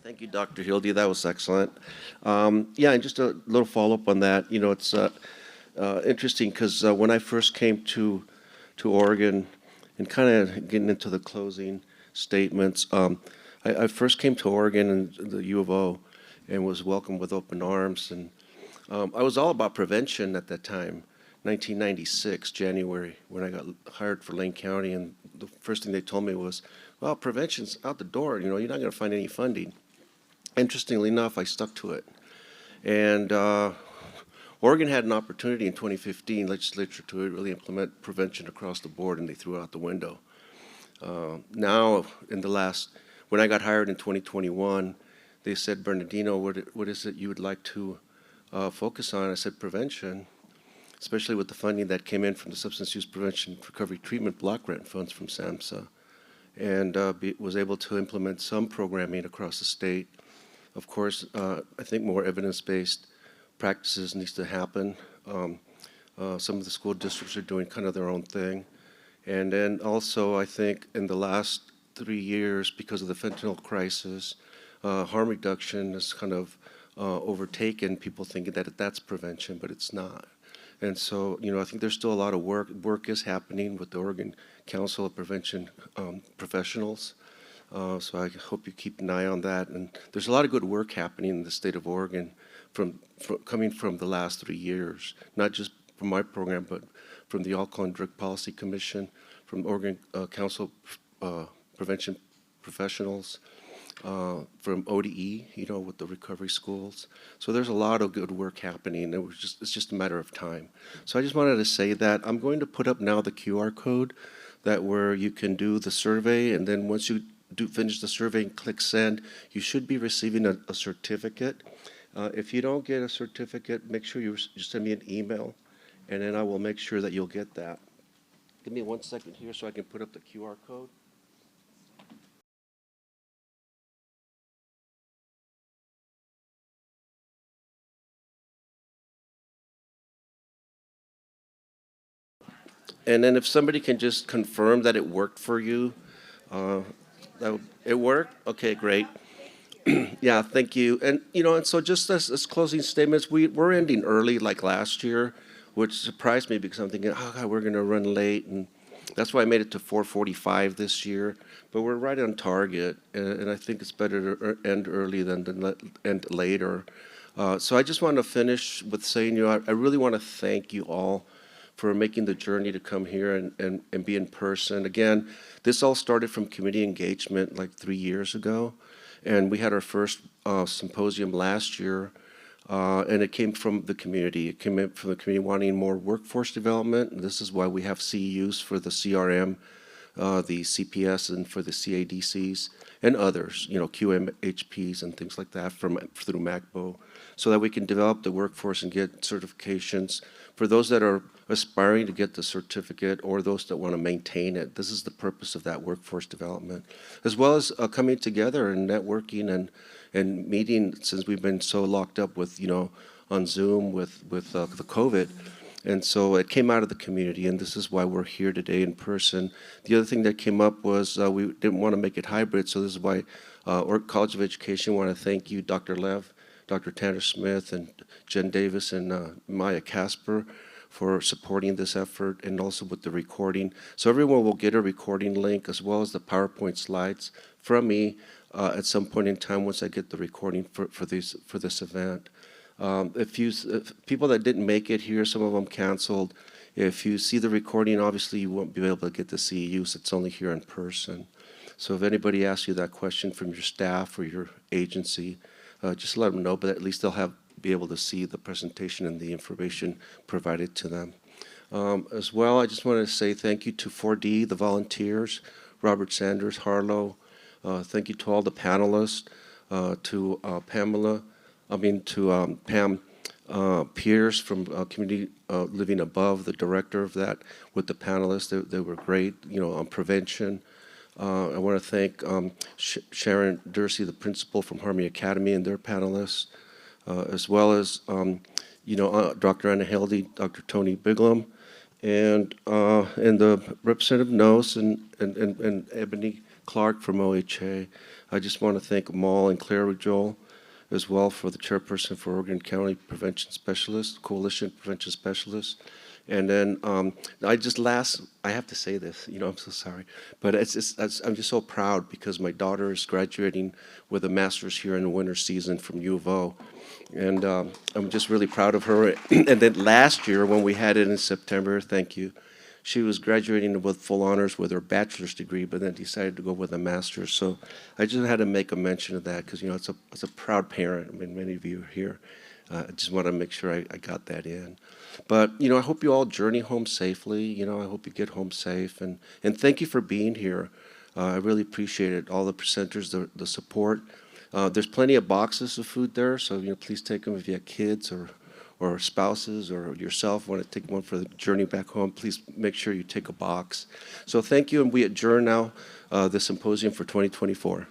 Thank you, Dr. Hildy. That was excellent. Yeah, and just a little follow-up on that. It's interesting because when I first came to Oregon and kind of getting into the closing statements, I first came to Oregon and the U of O and was welcomed with open arms. And I was all about prevention at that time, 1996, January, when I got hired for Lane County. And the first thing they told me was, well, prevention's out the door. You're not going to find any funding. Interestingly enough, I stuck to it. And Oregon had an opportunity in 2015 legislature to really implement prevention across the board, and they threw it out the window. Now, when I got hired in 2021, they said, Bernardino, what is it you would like to focus on? I said, prevention, especially with the funding that came in from the Substance Use Prevention Recovery Treatment Block Grant Funds from SAMHSA, and was able to implement some programming across the state. Of course, I think more evidence-based practices needs to happen. Some of the school districts are doing kind of their own thing. And then also, I think in the last 3 years, because of the fentanyl crisis, harm reduction has kind of overtaken people thinking that that's prevention, but it's not. And so, I think there's still a lot of work. Work is happening with the Oregon Council of Prevention Professionals. So I hope you keep an eye on that. And there's a lot of good work happening in the state of Oregon coming from the last 3 years, not just from my program, but from the Alcohol and Drug Policy Commission, from Oregon Council Prevention Professionals, from ODE, with the recovery schools. So there's a lot of good work happening. It's just a matter of time. So I just wanted to say that I'm going to put up now the QR code where you can do the survey, and then once you finish the survey and click send, you should be receiving a certificate. If you don't get a certificate, make sure you send me an email, and then I will make sure that you'll get that. Give me 1 second here so I can put up the QR code. And then if somebody can just confirm that it worked for you, it worked? Okay, great. Yeah, thank you. And so just as closing statements, we're ending early like last year, which surprised me because I'm thinking, oh God, we're going to run late, and that's why I made it to 4:45 this year. But we're right on target, and I think it's better to end early than to end later. So I just want to finish with saying, I really want to thank you all for making the journey to come here and be in person. Again, this all started from community engagement like 3 years ago. And we had our first symposium last year, and it came from the community. It came in from the community wanting more workforce development. And this is why we have CEUs for the CRM, the CPS, and for the CADCs, and others, QMHPs and things like that through MACBO, so that we can develop the workforce and get certifications for those that are aspiring to get the certificate or those that want to maintain it. This is the purpose of that workforce development, as well as coming together and networking and meeting, since we've been so locked up with, on Zoom with the COVID. And so it came out of the community, and this is why we're here today in person. The other thing that came up was we didn't want to make it hybrid, so this is why College of Education want to thank you, Dr. Lev, Dr. Tanner Smith, and Jen Davis, and Maya Casper for supporting this effort, and also with the recording. So everyone will get a recording link as well as the PowerPoint slides from me at some point in time once I get the recording for this event. If people that didn't make it here, some of them canceled. If you see the recording, obviously you won't be able to get the CEUs. It's only here in person. So if anybody asks you that question from your staff or your agency, just let them know, but at least they'll be able to see the presentation and the information provided to them. As well, I just want to say thank you to 4D, the volunteers, Robert Sanders, Harlow. Thank you to all the panelists, to Pam Pierce from Community Living Above, the director of that, with the panelists. They were great, on prevention. I want to thank Sharon Dursey, the principal from Harmony Academy, and their panelists, as well as Dr. Anna Hildy, Dr. Tony Biglum, and the Representative Nose and Ebony Clark from OHA. I just want to thank Amal and Claire Joel as well for the chairperson for Oregon County Prevention Specialist, Coalition Prevention Specialist. And then I have to say this, I'm so sorry, but I'm just so proud because my daughter is graduating with a master's here in the winter season from U of O. And I'm just really proud of her. And then last year, when we had it in September, thank you, she was graduating with full honors with her bachelor's degree, but then decided to go with a master's. So I just had to make a mention of that because, it's a proud parent. I mean, many of you are here. I just want to make sure I got that in. But, I hope you all journey home safely. I hope you get home safe. And thank you for being here. I really appreciate it. All the presenters, the support. There's plenty of boxes of food there, so please take them if you have kids or spouses or yourself want to take one for the journey back home. Please make sure you take a box. So thank you, and we adjourn now the symposium for 2024.